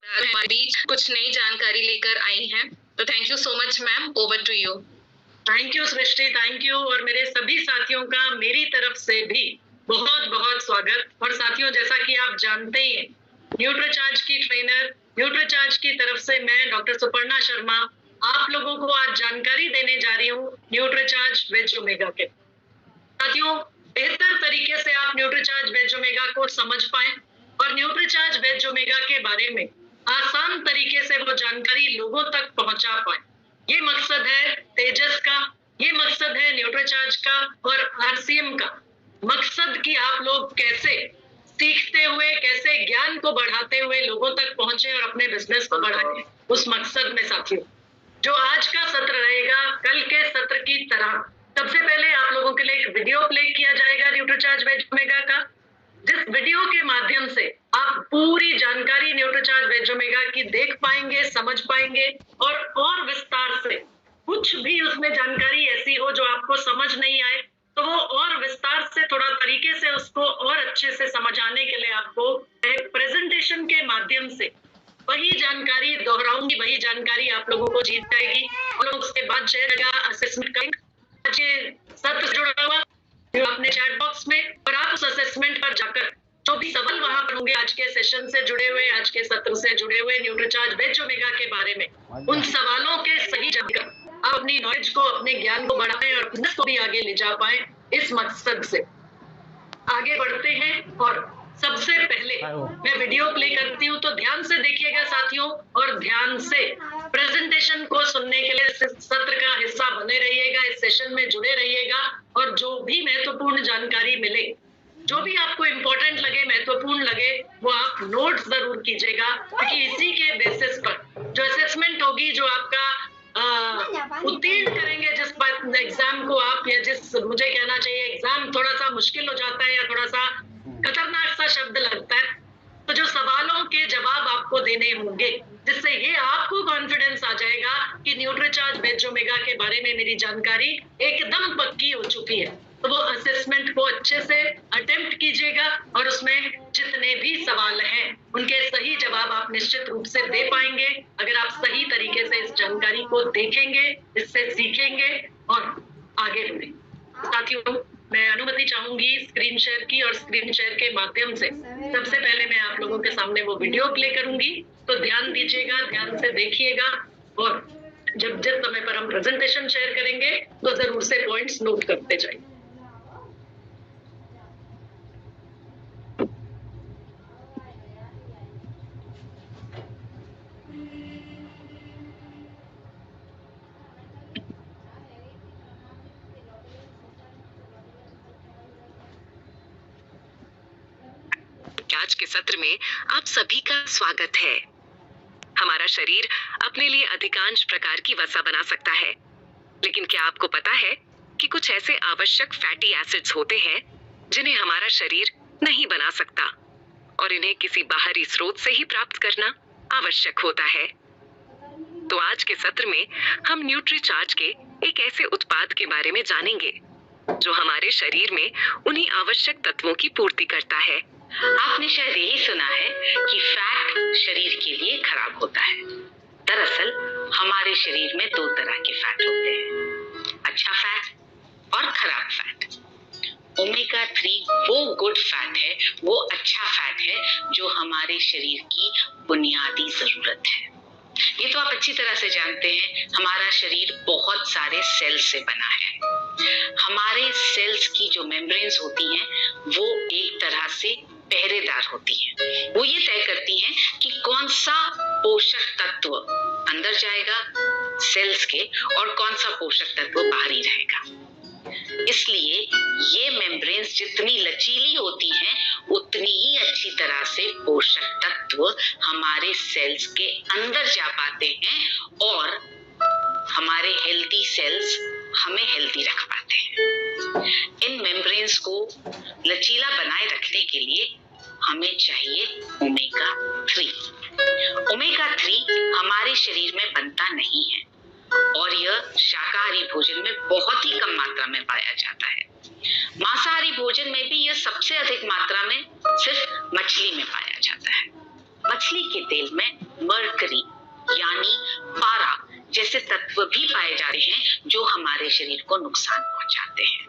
हमारे बीच कुछ नई जानकारी लेकर आई हैं। तो thank you so much ma'am, over to you. Thank you Srishti, thank you. और मेरे सभी साथियों का मेरी तरफ से भी बहुत बहुत स्वागत। और साथियों, जैसा कि आप जानते ही हैं, न्यूट्रीचार्ज की ट्रेनर, न्यूट्रीचार्ज की तरफ से मैं डॉक्टर सुपर्णा शर्मा आप लोगों को आज जानकारी देने जा रही हूँ न्यूट्रीचार्ज वेज ओमेगा के। साथियों, बेहतर तरीके से आप न्यूट्रीचार्ज वेज ओमेगा को समझ पाए और न्यूट्रीचार्ज वेज ओमेगा के बारे में आसान तरीके से वो जानकारी लोगों तक पहुंचा पाए, ये मकसद है तेजस का, ये मकसद है न्यूट्रीचार्ज का और आरसीएम का। मकसद कि आप लोग कैसे सीखते हुए, कैसे ज्ञान को बढ़ाते हुए लोगों तक पहुंचे और अपने बिजनेस को बढ़ाएं, उस मकसद में साथियों जो आज का सत्र रहेगा कल के सत्र की तरह, सबसे पहले आप लोगों के लिए एक वीडियो प्ले किया जाएगा न्यूट्रीचार्ज वेज ओमेगा का, जिस वीडियो के माध्यम से आप पूरी जानकारी न्यूट्रीचार्ज वेज ओमेगा की देख पाएंगे, समझ पाएंगे और विस्तार से कुछ भी उसमें जानकारी ऐसी हो जो आपको समझ नहीं आए तो वो और विस्तार से थोड़ा तरीके से उसको और अच्छे से समझाने के लिए आपको एक प्रेजेंटेशन के माध्यम से वही जानकारी दोहराऊंगी, वही जानकारी आप लोगों को जीत जाएगी और उसके बाद जाएगा असेसमेंट करेंगे। सत्र जुड़ा हुआ अपने चैट बॉक्स में और आप उस असेसमेंट पर जाकर जो भी सवाल वहां पर होंगे आज के सेशन से जुड़े हुए, आज के सत्र से जुड़े हुए न्यूट्रीचार्ज वेज ओमेगा के बारे में, उन सवालों के सही जवाब आप अपनी नॉलेज को, अपने ज्ञान को बढ़ाएं और बिजनेस को भी आगे ले जा पाए। इस मकसद से आगे बढ़ते हैं और सबसे पहले मैं वीडियो प्ले करती हूँ, तो ध्यान से देखिएगा साथियों और ध्यान से प्रेजेंटेशन को सुनने के लिए सत्र का हिस्सा बने रहिएगा, इस सेशन में जुड़े रहिएगा और जो भी महत्वपूर्ण जानकारी मिले, जो भी आपको इम्पोर्टेंट लगे, महत्वपूर्ण लगे, वो आप नोट जरूर कीजिएगा, क्योंकि इसी के बेसिस पर जो असेसमेंट होगी, जो आपका उत्तीर्ण करेंगे जिस एग्जाम को आप, या जिस, मुझे कहना चाहिए एग्जाम थोड़ा सा मुश्किल हो जाता है या थोड़ा सा खतरनाक सा शब्द लगता है, तो जो सवालों के जवाब आपको देने होंगे, जिससे ये आपको कॉन्फिडेंस आ जाएगा कि न्यूट्रीचार्ज वेज ओमेगा के बारे में मेरी जानकारी एकदम पक्की हो चुकी है, तो वो असेसमेंट को अच्छे से अटेम्प्ट कीजिएगा और उसमें जितने भी सवाल हैं उनके सही जवाब आप निश्चित रूप से दे पाएंगे अगर आप सही तरीके से इस जानकारी को देखेंगे, इससे सीखेंगे और आगे बढ़ेंगे। साथियों, मैं अनुमति चाहूंगी स्क्रीन शेयर की और स्क्रीन शेयर के माध्यम से सबसे पहले मैं आप लोगों के सामने वो वीडियो प्ले करूंगी, तो ध्यान दीजिएगा, ध्यान से देखिएगा और जब जिस समय पर हम प्रेजेंटेशन शेयर करेंगे तो जरूर से पॉइंट्स नोट करते जाइए। आज के सत्र में आप सभी का स्वागत है। हमारा शरीर अपने लिए अधिकांश प्रकार की वसा बना सकता है, लेकिन क्या आपको पता है कि कुछ ऐसे आवश्यक फैटी एसिड्स होते हैं जिन्हें हमारा शरीर नहीं बना सकता और इन्हें किसी बाहरी स्रोत से ही प्राप्त करना आवश्यक होता है। तो आज के सत्र में हम न्यूट्रीचार्ज के एक ऐसे उत्पाद के बारे में जानेंगे जो हमारे शरीर में उन्हीं आवश्यक तत्वों की पूर्ति करता है। आपने शायद यही सुना है कि फैट शरीर के लिए खराब होता है। दरअसल हमारे शरीर में दो तरह के फैट होते हैं, अच्छा फैट और खराब फैट। ओमेगा 3 वो गुड फैट है, वो अच्छा फैट है जो हमारे शरीर की बुनियादी जरूरत है। ये तो आप अच्छी तरह से जानते हैं, हमारा शरीर बहुत सारे सेल्स से बना है। हमारे सेल्स की जो मेम्ब्रेन्स होती हैं वो एक तरह से पहरेदार होती हैं। वो ये तय करती हैं कि कौन सा पोषक तत्व अंदर जाएगा सेल्स के और कौन सा पोषक तत्व बाहरी रहेगा। इसलिए ये मेम्ब्रेन्स जितनी लचीली होती हैं उतनी ही अच्छी तरह से पोषक तत्व हमारे सेल्स के अंदर जा पाते हैं और हमारे हेल्दी सेल्स हमें हेल्दी रख पाते हैं। इन मेम्ब्रेन्स को लचीला बनाए रखने के लिए हमें चाहिए ओमेगा 3। ओमेगा 3 हमारे शरीर में बनता नहीं है और यह शाकाहारी भोजन में बहुत ही कम मात्रा में पाया जाता है। मांसाहारी भोजन में भी यह सबसे अधिक मात्रा में सिर्फ मछली में पाया जाता है। मछली के तेल में मर्करी यानी पारा जैसे तत्व भी पाए जाते हैं जो हमारे शरीर को नुकसान पहुंचाते हैं।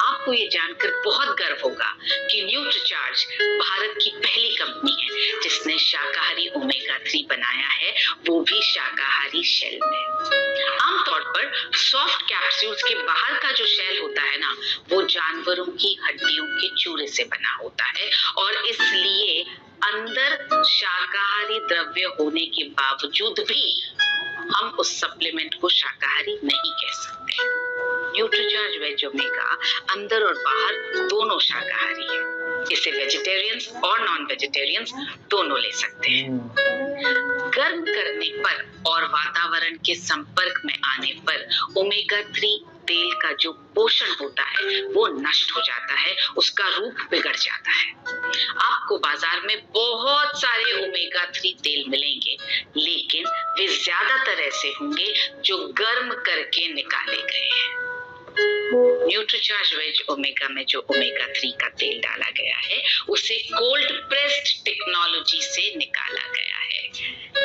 आपको ये जानकर बहुत गर्व होगा कि न्यूट्रीचार्ज भारत की पहली कंपनी है जिसने शाकाहारी ओमेगा 3 बनाया है, वो भी शाकाहारी शेल में। आमतौर पर सॉफ्ट कैप्सूल्स के बाहर का जो शेल होता है ना, वो जानवरों की हड्डियों के चूरे से बना होता है और इसलिए अंदर शाकाहारी द्रव्य होने के बावजूद भी हम उस सप्लीमेंट को शाकाहारी नहीं कह सकते। न्यूट्रीचार्ज वेज ओमेगा अंदर और बाहर दोनों शाकाहारी है। इसे वेजिटेरियंस और नॉन वेजिटेरियंस दोनों ले सकते हैं। गर्म करने पर और वातावरण के संपर्क में आने पर ओमेगा 3 तेल का जो पोषण होता है वो नष्ट हो जाता है, उसका रूप बिगड़ जाता है। आपको बाजार में बहुत सारे ओमेगा 3 तेल मिलेंगे, लेकिन वे ज्यादातर ऐसे होंगे जो गर्म करके निकाले गए हैं। न्यूट्रीचार्ज वेज ओमेगा में जो ओमेगा 3 का तेल डाला गया है उसे कोल्ड प्रेस्ड टेक्नोलॉजी से निकाला गया है।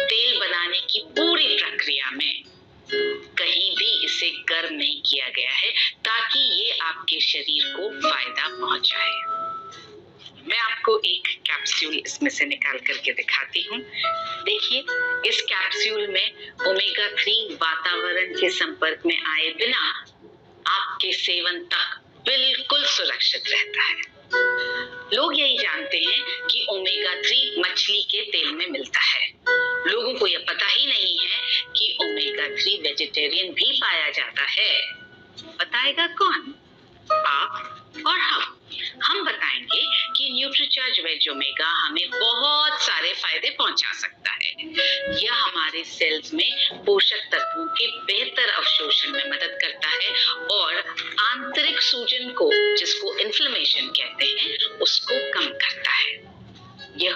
तेल बनाने की पूरी प्रक्रिया में कहीं भी इसे गर्म नहीं किया गया है ताकि ये आपके शरीर को फायदा पहुंचाए। मैं आपको एक कैप्सूल इसमें से निकाल करके दिखाती हूँ। देखिए, इस कैप्सूल में ओमेगा 3 वातावरण के संपर्क में आए बिना आपके सेवन तक बिल्कुल सुरक्षित रहता है। लोग यही जानते हैं कि ओमेगा 3 मछली के तेल में मिलता है। लोगों को यह पता ही नहीं है कि ओमेगा 3 वेजिटेरियन भी पाया जाता है। बताएगा कौन? आप और हम बताएंगे कि न्यूट्रीचार्ज वेज ओमेगा हमें बहुत सारे फायदे पहुंचा सकता है। यह हमारे सेल्स में पोषक तत्वों के बेहतर अवशोषण में मदद करता है और आंतरिक सूजन को, जिसको इन्फ्लेमेशन कहते हैं, उसको कम करता है। यह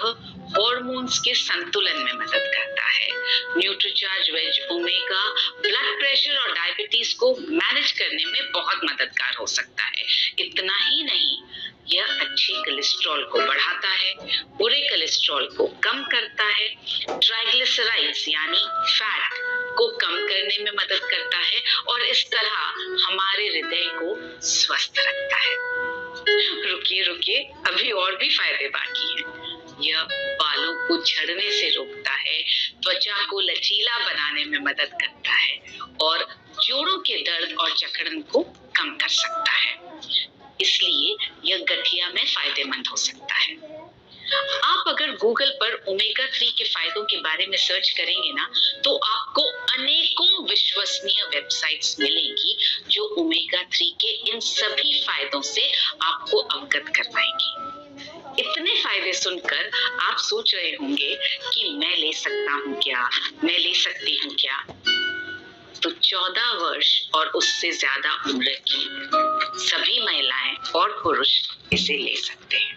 हार्मोन्स के संतुलन में मदद करता है। Nutricharge veg omega blood pressure और डायबिटीज को मैनेज करने में बहुत मददगार हो सकता है। इतना ही नहीं, यह अच्छे कोलेस्ट्रॉल को बढ़ाता है, बुरे कोलेस्ट्रॉल को कम करता है, ट्राइग्लिसराइड्स यानी फैट को कम करने में मदद करता है और इस तरह हमारे हृदय को स्वस्थ रखता है। रुकिए, अभी और भी फायदे बाकी हैं। यह बालों को झड़ने से रोकता है, त्वचा को लचीला बनाने में मदद करता है और जोड़ों के दर्द और जकड़न को कम कर सकता है। इसलिए यह गठिया में फायदेमंद हो सकता है। आप अगर गूगल पर ओमेगा 3 के फायदों के बारे में सर्च करेंगे ना, तो आपको अनेकों विश्वसनीय वेबसाइट्स मिलेंगी जो ओमेगा 3 के इन सभी फायदों से आपको अवगत करवाएंगी। इतने फायदे सुनकर आप सोच रहे होंगे कि मैं ले सकता हूँ क्या, मैं ले सकती हूँ क्या? तो 14 वर्ष और उससे ज्यादा उम्र की सभी महिलाएं और पुरुष इसे ले सकते हैं।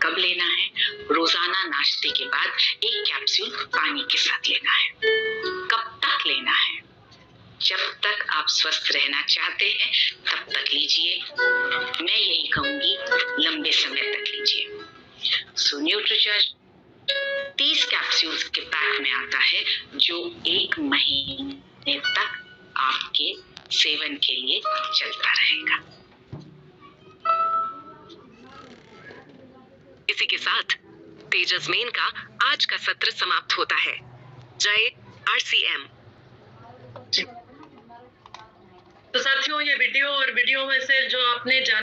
कब लेना है? रोजाना नाश्ते के बाद एक कैप्सूल पानी के साथ लेना है। कब तक लेना है? जब तक आप स्वस्थ रहना चाहते हैं तब तक लीजिए। मैं यही कहूंगी, लंबे समय तक लीजिए। सो न्यूट्रीचार्ज 30 कैप्सूल्स के पैक में आता है जो 1 महीने तक आपके सेवन के लिए चलता रहेगा। इसी के साथ तेजस मेन का आज का सत्र समाप्त होता है। जय RCM। तो साथियों, ये वीडियो में से जो आपने जाना